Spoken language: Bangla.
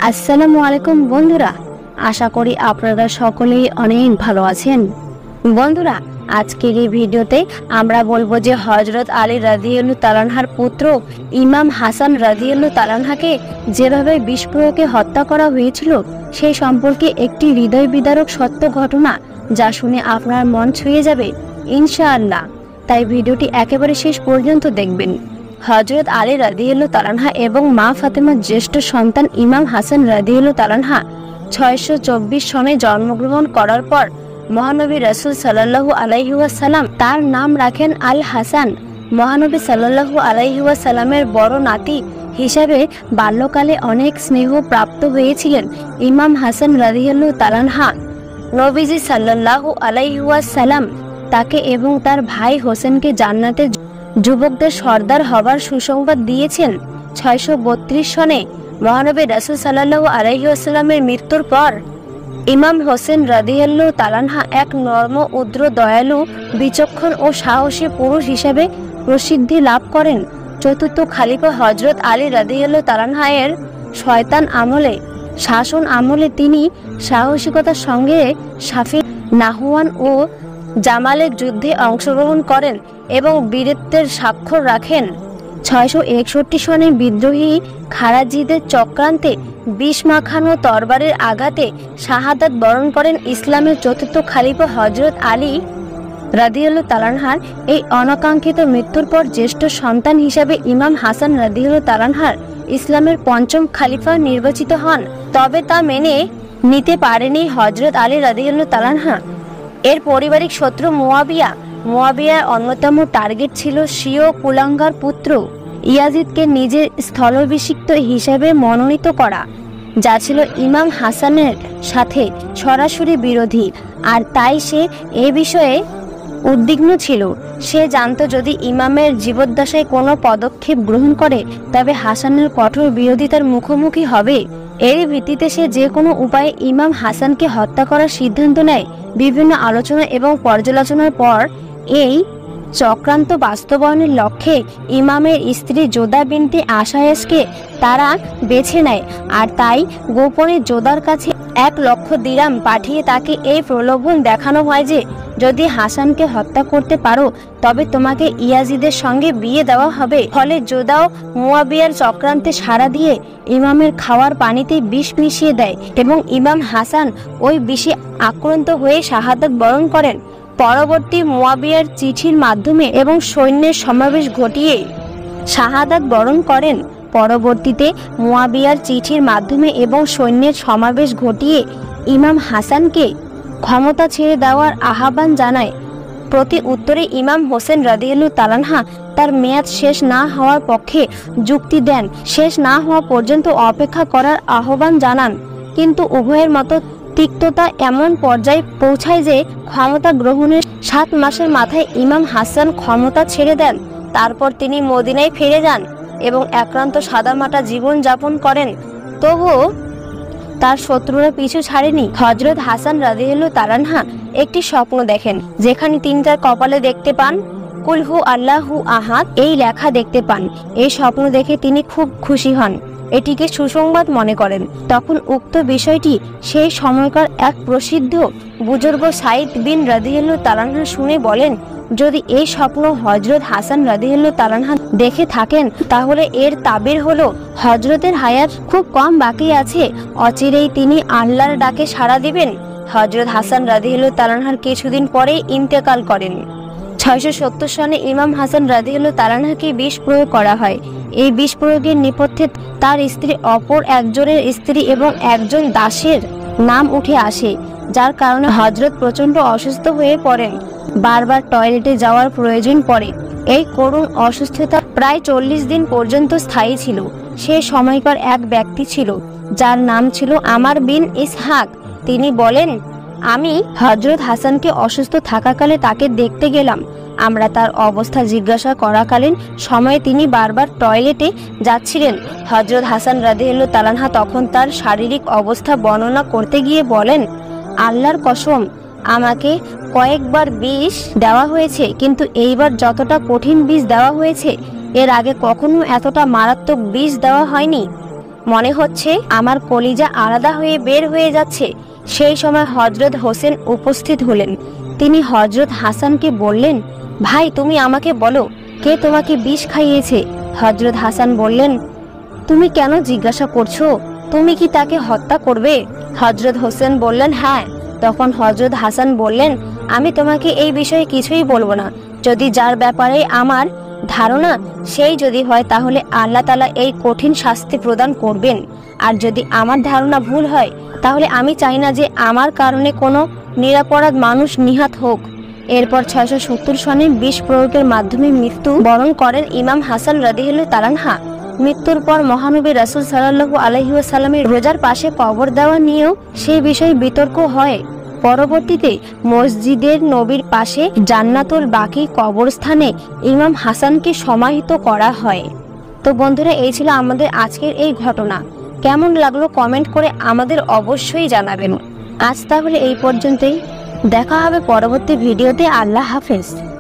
আসসালামু আলাইকুম বন্ধুরা, আশা করি আপনারা সকলেই অনেক ভালো আছেন। বন্ধুরা, আজকের এই ভিডিওতে আমরা বলবো যে হযরত আলী রাদিয়াল্লাহু তাআলার পুত্র ইমাম হাসান রাদিয়াল্লাহু তাআলাকে যেভাবে বিষ প্রয়োগে হত্যা করা হয়েছিল সেই সম্পর্কে একটি হৃদয় বিদারক সত্য ঘটনা, যা শুনে আপনার মন ছুঁয়ে যাবে ইনশাআল্লাহ। তাই ভিডিওটি একেবারে শেষ পর্যন্ত দেখবেন। হযরত আলী রাদিয়াল্লাহু তাআলা এবং মা ফাতেমার জ্যেষ্ঠ সন্তান ইমাম হাসান রাদিয়াল্লাহু তাআলা 624 সনে জন্মগ্রহণ করার পর মহানবী রাসূল সাল্লাল্লাহু আলাইহি ওয়াসাল্লাম তার নাম রাখেন আল হাসান। মহানবী সাল্লাল্লাহু আলাইহি ওয়াসাল্লামের বড় নাতি হিসাবে বাল্যকালে অনেক স্নেহ প্রাপ্ত হয়েছিলেন ইমাম হাসান রাদিয়াল্লাহু তাআলা। নবীজি সাল্লাল্লাহু আলাইহি ওয়াসাল্লাম তাকে এবং তার ভাই হোসেনকে জান্নাতে যুবকদের সর্দার হবার সুসংবাদ দিয়েছেন। 632 সনে মহানবী রাসূল সাল্লাল্লাহু আলাইহি ওয়াসাল্লামের মৃত্যুর পর ইমাম হোসেন রাদিয়াল্লাহু তাআলা এক নর্ম, উদ্র, দয়ালু, বিচক্ষণ ও সাহসী পুরুষ হিসেবে প্রসিদ্ধি লাভ করেন। চতুর্থ খলিফা হযরত আলী রাদিয়াল্লাহু তাআলা এর শয়তান আমলে শাসন আমলে তিনি সাহসিকতার সঙ্গে সাফি, নাহওয়ান ও জামালের যুদ্ধে অংশগ্রহণ করেন এবং বীরত্বের স্বাক্ষর রাখেন। 661 সনে বিদ্রোহী খারাজিদের চক্রান্তে বিষ মাখানো তরবারের আঘাতে শাহাদাত বরণ করেন ইসলামের চতুর্থ খলিফা হযরত আলী রাদিয়াল্লাহু তাআলার। এই অনাকাঙ্ক্ষিত মৃত্যুর পর জ্যেষ্ঠ সন্তান হিসাবে ইমাম হাসান রাদিয়াল্লাহু তাআলা ইসলামের পঞ্চম খলিফা নির্বাচিত হন। তবে তা মেনে নিতে পারেনি হযরত আলী রাদিয়াল্লাহু তাআলা। এর পারিবারিক শত্রু মুয়াবিয়ার অন্যতম টার্গেট ছিল স্বীয় কুলাঙ্গার পুত্র ইয়াজিদকে নিজের স্থলাভিষিক্ত হিসেবে মনোনীত করা, যা ছিল ইমাম হাসানের সাথে সরাসরি বিরোধী। আর তাই সে এ বিষয়ে উদ্বিগ্ন ছিল। সে জানত যদি ইমামের জীবদ্দশায় কোনো পদক্ষেপ গ্রহণ করে তবে হাসানের কঠোর বিরোধিতার মুখোমুখি হবে। এর ভিত্তিতে সে যে কোনো উপায়ে ইমাম হাসানকে হত্যা করার সিদ্ধান্ত নেয়। বিভিন্ন আলোচনা এবং পর্যালোচনার পর এই চক্রান্ত বাস্তবায়নের লক্ষ্যে ইমামের স্ত্রী যোদা বিনতে আশায়েশকে তারা বেছে নেয়। আর তাই গোপনে যোদার কাছে 1 লক্ষ দিরহাম পাঠিয়ে তাকে এই প্রলোভন দেখানো হয় যে যদি হাসানকে হত্যা করতে পারো তবে তোমাকে ইয়াজিদের সঙ্গে বিয়ে দেওয়া হবে। ফলে যোদাও মুয়াবিয়ার চক্রান্তে সাড়া দিয়ে ইমামের খাওয়ার পানিতে বিষ মিশিয়ে দেয় এবং ইমাম হাসান ওই বিষে আক্রান্ত হয়ে শাহাদাত বরণ করেন। পরবর্তী মুয়াবিয়ার চিঠির মাধ্যমে এবং সৈন্যের সমাবেশ ঘটিয়ে শাহাদাত বরণ করেন। পরবর্তীতে মুয়াবিয়ার চিঠির মাধ্যমে এবং সৈন্যের সমাবেশ ঘটিয়ে ইমাম হাসানকে ক্ষমতা ছেড়ে দেওয়ার আহ্বান জানায়। প্রতি উত্তরে ইমাম হোসেন রাদিয়াল্লাহু তাআলা তার মেয়াদ শেষ না হওয়ার পক্ষে যুক্তি দেন, শেষ না হওয়া পর্যন্ত অপেক্ষা করার আহ্বান জানান। কিন্তু উভয়ের মতো তিক্ততা এমন পর্যায়ে পৌঁছায় যে ক্ষমতা গ্রহণের 7 মাসের মাথায় ইমাম হাসান ক্ষমতা ছেড়ে দেন। তারপর তিনি মদিনায় ফিরে যান এবং একান্ত সাদামাটা জীবন যাপন করেন। তবুও তার শত্রুরা পিছু ছাড়েনি। হযরত হাসান রাদিয়াল্লাহু তাআলা একটি স্বপ্ন দেখেন, যেখানে তিনি তার কপালে দেখতে পান কুল হু আল্লাহু আহাদ এই লেখা দেখতে পান। এই স্বপ্ন দেখে তিনি খুব খুশি হন, এটিকে সুসংবাদ মনে করেন। তখন উক্ত বিষয়টি সেই সময়কার এক প্রসিদ্ধ বুজুর্গ সাইদ বিন রাদিয়াল্লাহু তাআলা শুনে বলেন, যদি এই স্বপ্ন হযরত হাসান রাদিয়াল্লাহু তাআলা দেখে থাকেন তাহলে এর তাবির হলো হযরতের হায়াত খুব কম বাকি আছে, অচিরেই তিনি আল্লাহর ডাকে সাড়া দিবেন। হযরত হাসান রাদিয়াল্লাহু তাআলার কিছুদিন পরেই ইন্তেকাল করেন। 670 সনে ইমাম হাসান রাদিয়াল্লাহু তাআলাকে বিষ প্রয়োগ করা হয়। এই বিষ প্রয়োগের নেপথ্যে তার স্ত্রী, অপর একজনের স্ত্রী এবং একজন দাসের নাম উঠে আসে, যার কারণে হযরত প্রচণ্ড অসুস্থ হয়ে পড়েন। বারবার টয়লেটে যাওয়ার প্রয়োজন পড়ে। এই করুণ অসুস্থতা প্রায় 40 দিন পর্যন্ত স্থায়ী ছিল। সে সময়কার এক ব্যক্তি ছিল যার নাম ছিল আমার বিন ইসহাক। তিনি বলেন, আমি হযরত হাসানকে অসুস্থ থাকাকালে তাকে দেখতে গেলাম। আমরা তার অবস্থা জিজ্ঞাসা করাকালীন সময়ে তিনি বারবার টয়লেটে যাচ্ছিলেন। হযরত হাসান রাদিয়াল্লাহু তাআলা তখন তার শারীরিক অবস্থা বর্ণনা করতে গিয়ে বলেন, আল্লাহর কসম, আমাকে কয়েকবার বিষ দেওয়া হয়েছে, কিন্তু এইবার যতটা কঠিন বিষ দেওয়া হয়েছে এর আগে কখনো এতটা মারাত্মক বিষ দেওয়া হয়নি। মনে হচ্ছে আমার কলিজা আলাদা হয়ে বের হয়ে যাচ্ছে। সেই সময় হযরত হোসেন উপস্থিত হলেন। তিনি হযরত হাসানকে বললেন, ভাই তুমি আমাকে বলো, কে তোমাকে বিষ খাইয়েছে? হযরত হাসান বললেন, তুমি কেন জিজ্ঞাসা করছো? তুমি কি তাকে হত্যা করবে? হযরত হোসেন বললেন, হ্যাঁ। তখন হযরত হাসান বললেন, আমি তোমাকে এই বিষয়ে কিছুই বলবো না। যদি যার ব্যাপারে আমার ধারণা সেই যদি হয় তাহলে আল্লাহ তাআলা এই কঠিন শাস্তি প্রদান করবেন। আর যদি আমার ধারণা ভুল হয় তাহলে আমি চাই না যে আমার কারণে কোনো নিরপরাধ মানুষ নিহত হোক। এরপর 670 সনে বিষ প্রয়োগের মাধ্যমে মৃত্যু বরণ করেন ইমাম হাসান রাদিয়াল্লাহু তাআলা আনহু। মৃত্যুর পর মহানবী রাসূল সাল্লাল্লাহু আলাইহি ওয়াসাল্লামের রোজার পাশে কবর দেওয়া নিয়েও সেই বিষয়ে বিতর্ক হয়। পরবর্তীতে মসজিদের নবীর পাশে জান্নাতুল বাকি কবরস্থানে ইমাম হাসানকে সমাহিত করা হয়। তো বন্ধুরা, এই ছিল আমাদের আজকের এই ঘটনা। কেমন লাগলো কমেন্ট করে আমাদের অবশ্যই জানাবেন। আজ তাহলে এই পর্যন্তই, দেখা হবে পরবর্তী ভিডিওতে। আল্লাহ হাফেজ।